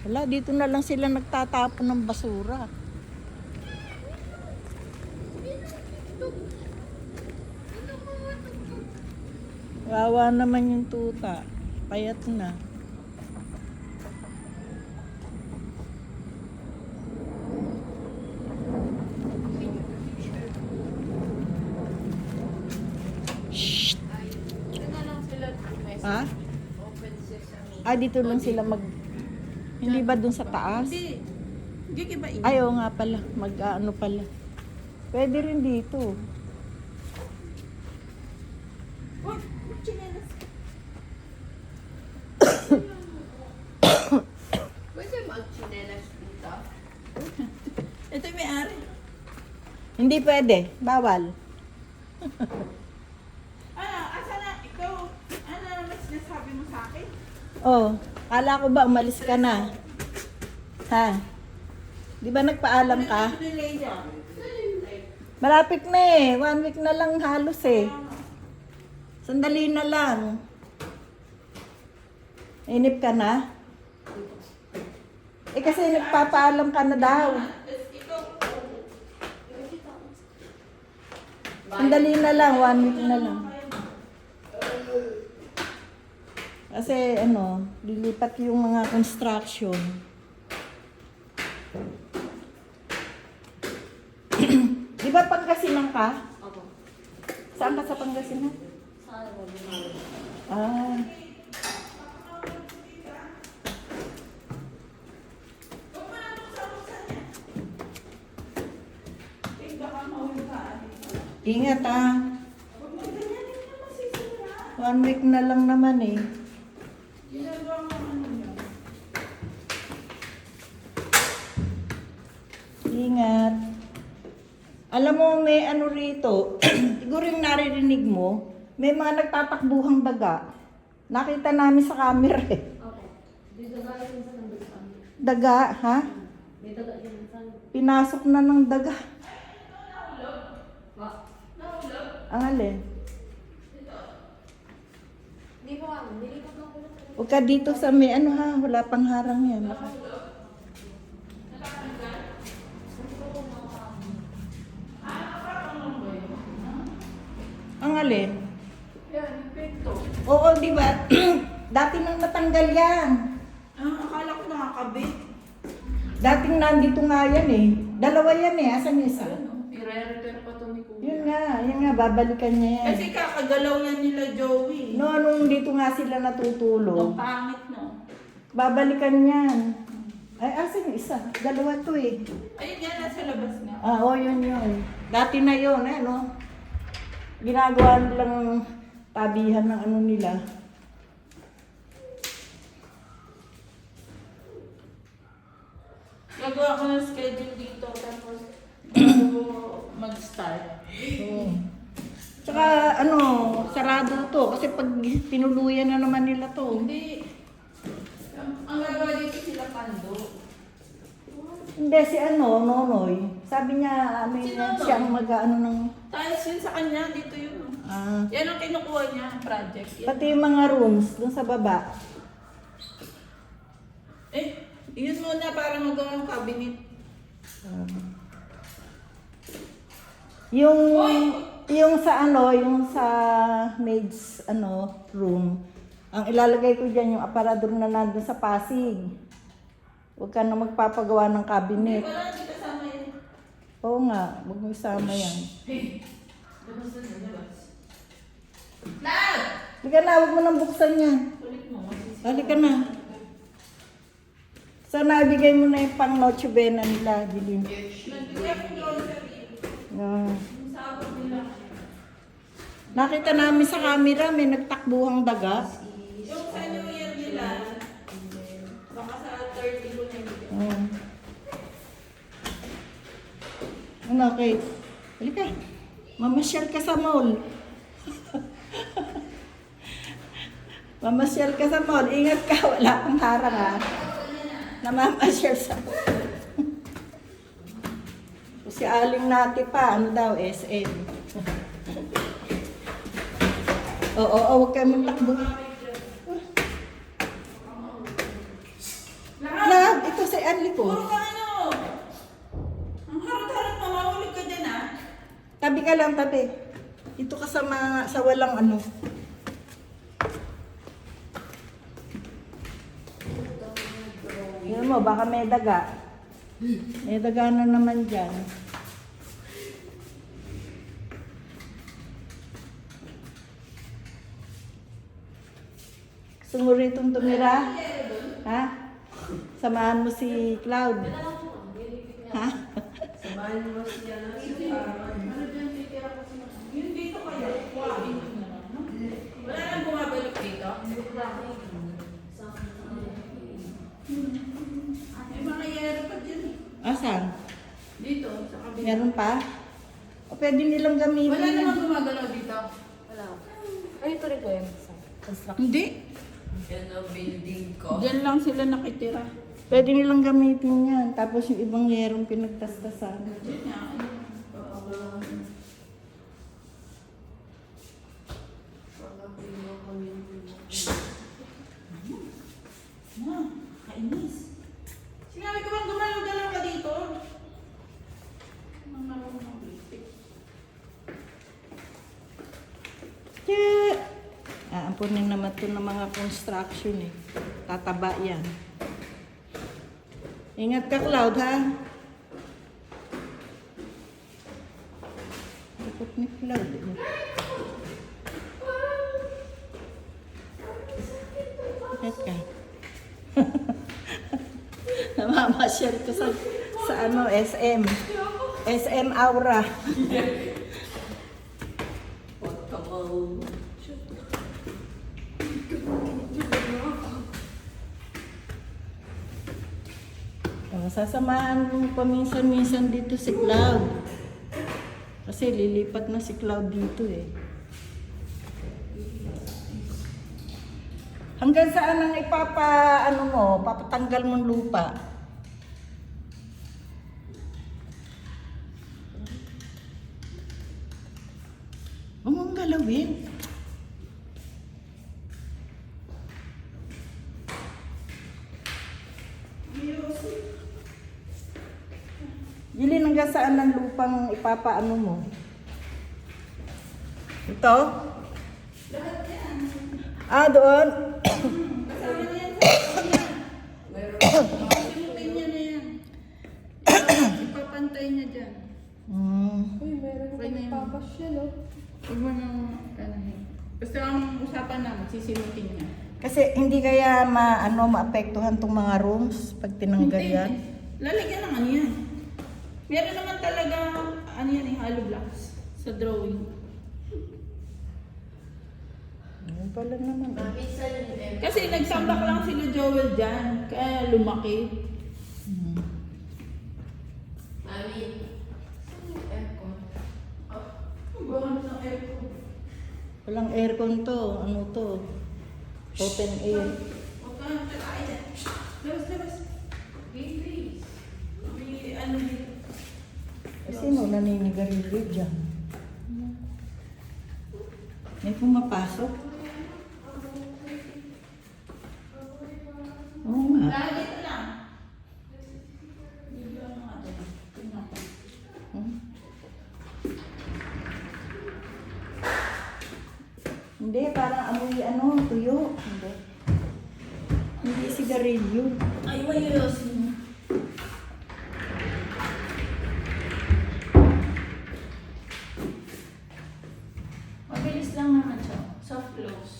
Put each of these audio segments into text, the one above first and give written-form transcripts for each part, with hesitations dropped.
Wala, dito na lang sila nagtatapon ng basura. Wawa naman yung tuta. Payat na. Shh. Ha? Dito lang sila mag... Hindi ba dun sa taas? Hindi. Hindi kiba ini. Ayaw nga pala. Mag-ano pala. Pwede rin dito. Oh, chinelas. Pwede mag-chinelas dito? Ito yung may-ari. Hindi pwede. Bawal. Asa na? Ikaw, ano naman sinasabi mo sa akin? Oh, kala ko ba umalis ka na? Ha? Di ba nagpaalam ka? Ano yung laser? Malapit na eh. 1 week na lang halos eh. Sandali na lang. Inip ka na? Eh kasi nagpapaalam ka na daw. Sandali na lang, 1 week na lang. Kasi ano, lilipat yung mga construction. Di ba Pangasinan ka? Ako. Saan ka sa Pangasinan? Sa ano, Bumali. Ah. Ingat ah. 1 week na lang naman eh. Ingat. Alam mo, may ano rito, siguro yung naririnig mo, may mga nagtatakbuhang daga. Nakita namin sa camera eh. Okay. May daga yun sa nandun. Daga, ha? May daga yun sa Pinasok na ng daga. Ang alin? Hindi po kami. Nilipot lang ko lang. Huwag ka dito sa may ano ha, wala pang harang yan. Ang alin? Yan, yung pento. Oo, di ba? Dati nang natanggal yan. Akala ko nakakabit. Dating nandito nga yan eh. Dalawa yan eh. Asan yung isa? I-repair pa to ni Yun Kuya. nga, babalikan niya yan. Kasi kakagalaw yan nila Joey. No, nung dito nga sila natutulog, Ang pangit, no? babalikan yan. Ay, asan yung isa? Dalawa to eh. Ayun yan, nasa labas nga. Oo, yun yun. Dati na yun, eh, no? Ginagawa nilang tabihan ng ano nila. Gagawa ko ng schedule dito, tapos bago mag-start. Oo. Tsaka, ano, sarado to. Kasi pag pinuluyan na naman nila to. Hindi. Ang gagawa dito sila Pando. Hindi, si ano, Nonoy. Sabi niya, may Si Nonoy? siyang mag-ano ng... Tapos yun sa kanya, dito yun. Ah, Yan ang kinukuha niya, project. Yan. pati yung mga rooms dun sa baba. Yun muna para magawa ng cabinet. Yung sa ano, yung sa maid's ano, room, ang ilalagay ko diyan yung aparador na nandun sa Pasig. Huwag ka na magpapagawa ng cabinet. Wala, hindi kasama yun. Oo nga, huwag mo isama yan. Labas na, labas. Lab! Halika na, huwag mo nang buksan yan. Kulit mo, masisi. Halika na. Sana ibigay mo na yung pang Noche Buena nila, Dilin. Nagbigay ko grocery. Ah. Yung sabot nila. Nakita namin sa camera, may nagtakbuhang daga. Yung sa New Year nila, baka sa 30 ko na yun. Oh. Ano, Kate? Halika. Mamasyal ka sa mall. Mamasyal ka sa mall. Ingat ka, wala kang harang ha. Namamasyal sa mall. Si Aling Nati pa, ano daw, SM. Oo, huwag kayo magtakbo. Love! ko. Puro ka ano. Ang harot-harot mo, mahulog ka dyan ah. Tabi ka lang, tabi. Dito ka sa walang ano. Yun mo, baka may daga. May daga na naman dyan. Gusto mo ritong tumira? Ha? Samahan mo si Cloud. Ha? Ano dyan titira ko sa mga? Yun dito kayo. Kuhain mo na lang. No? Wala nang bumabalik dito. May mga yero pa dyan eh. Asan? Dito, sa kabila. Meron pa? O pwede nilang gamitin. Wala yan. namang gumagalaw dito. Wala. Ay, ito rin po yan. Sa construction. Hindi. Yan ang building ko. Diyan lang sila nakitira. Pwede nilang gamitin yan. Tapos yung ibang yerong pinagtastasan. Diyan nga. Kainis. Sinabi ko bang gumalaw-galaw ka dito? Ang marunong basic. Tiyah! Aampunin naman ito ng mga construction eh. Tataba yan. Ingat ka, Cloud, ha? Ikot ni Cloud. Eh. Ingat ka. Namamasyal ko sa ano, SM. SM Aura. Pagkamaw. Sasamahan mo paminsan-minsan dito si Cloud. Kasi lilipat na si Cloud dito eh. Hanggang saan ang papatanggal mong lupa? Huwag mong galawin. Gilin hanggang saan ang lupang ipapaano mo? Ito? Ah, doon? Kasama na yan sa kanya. Sinutin niya na yan. Ipapantay niya dyan. Uy, meron Okay na yun. papasyal, oh. Huwag mo nang kanahin. Basta ang usapan namin, sisinutin niya. Kasi hindi kaya maapektuhan tong mga rooms pag tinanggal yan? Lalagyan ng ano yan. Meron naman talaga, ano yan eh, hollow blocks sa drawing. Ano pala naman? Kasi nagsambak lang sila Joel dyan, kaya lumaki. Mami, aircon. Ang bahan ng aircon. Walang aircon to. Ano to? Open air. Huwag ka nang kakain yan. Labas, labas. Please. May ano dito. Sino naninigarilyo dyan? May pumapasok? Oo nga. Lagi ito lang. Bigyan mo nga dyan. Tingnan ko. Hmm? Hindi, parang amoy tuyo. Hindi. Hindi sigarilyo. Ay, wayos. Mabilis lang naman siya. Soft close.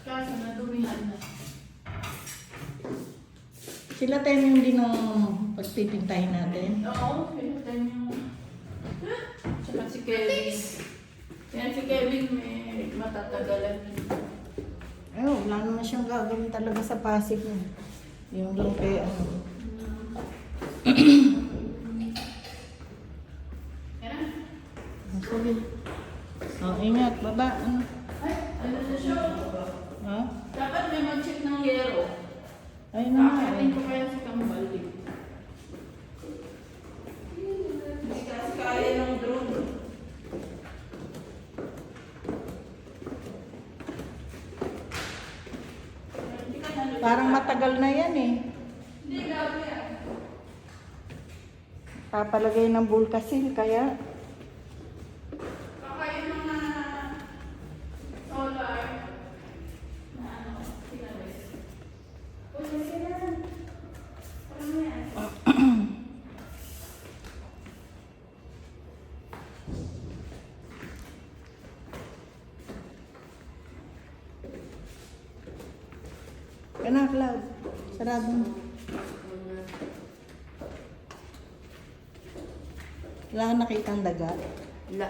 Kaso nadumihan na. Sila tayo yung din ang pagpipintahin natin. Oo, pinatay niyo. Tsaka si Kevin. Yan si Kevin may matatagalan. Ay, wala naman siyang gagawin talaga sa Pasig. Yung lang kay ano. Yan. Sige. Oh, ingat. Baba. Ano? Ay, ano na siya? Ha? Dapat may mag-check ng yero. Ay, na. Kakainin ko kaya si Kambal din. Hindi kasi kaya ng drone. Parang matagal matagal na yan eh. Hindi, gabi yan. Papalagay ng bulkasil kaya. Baka yung mga solar na ano, pinabes. Uy, sige na. Ano mo yan? Kana, Cloud. Sarado mo. Wala kang nakitang daga. La.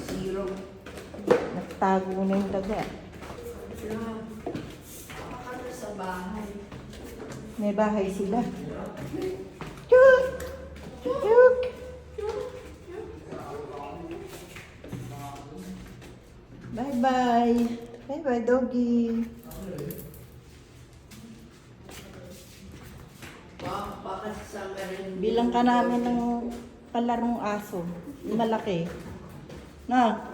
Zero. Nagtago na yung daga. La. Nakakata sa bahay. May bahay sila. Chuk! Chuk! Bye-bye. Bye-bye, doggy. Bakit sa meron? Bilang ka namin ng palarong aso. Yung malaki. Na,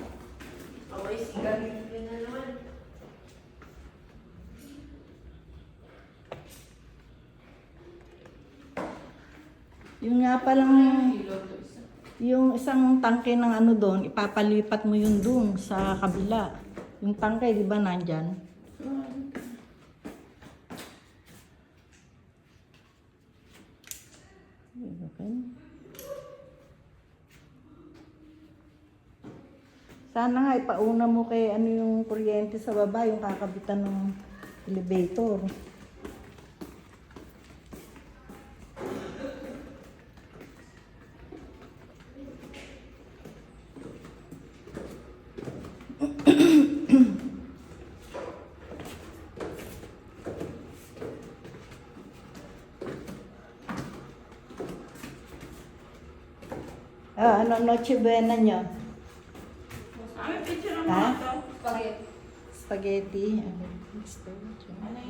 Away sigarin ka na naman. yung nga palang, Kilo to isa. yung isang tangke ng ano doon, ipapalipat mo yun doon sa kabila. Yung tangke, di ba, nandyan? Okay. Sana nga ipauna mo kay ano yung kuryente sa baba, yung kakabitan ng elevator. Ano noche buena nyo? Ano picture ng Ha? mga to? Spaghetti. Spaghetti. Ano?